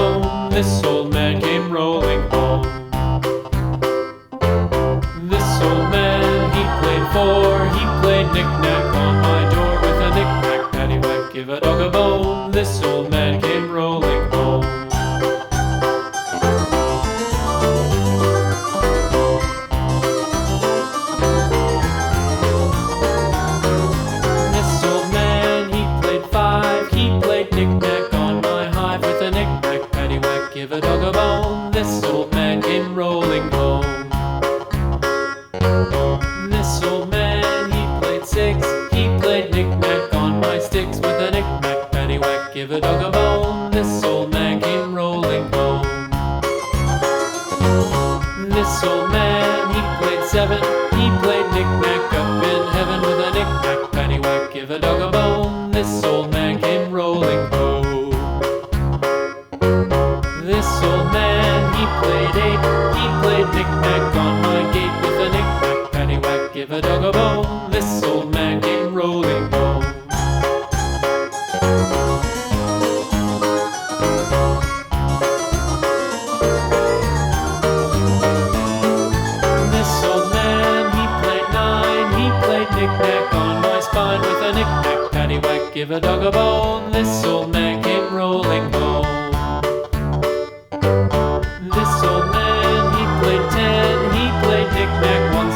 bone. This old man came rolling home. This old man, he played four. He played knick-knack on my door with a knick-knack, paddywhack, give a dog a bone. This old man came rolling home. This old man, he played five. He played knick-knack on my hive with a knick-knack, paddywhack, give a dog a bone. This old man came rolling home. This old man, he played six. He played knick-knack on my sticks with a knick-knack, paddywhack, give a dog a bone. This old man came rolling home. This old man, he played seven. He played knick-knack up in heaven with a knick-knack, paddywhack, give a dog a bone. This old man came rolling home. This old man, he played eight. He played knick-knack on my gate with a knick-knack, paddywhack, give a dog a bone. This old man came rolling home. This old man, he played nine. He played knick-knack on my spine with a knick-knack, paddywhack, give a dog a bone. This old man came rolling home.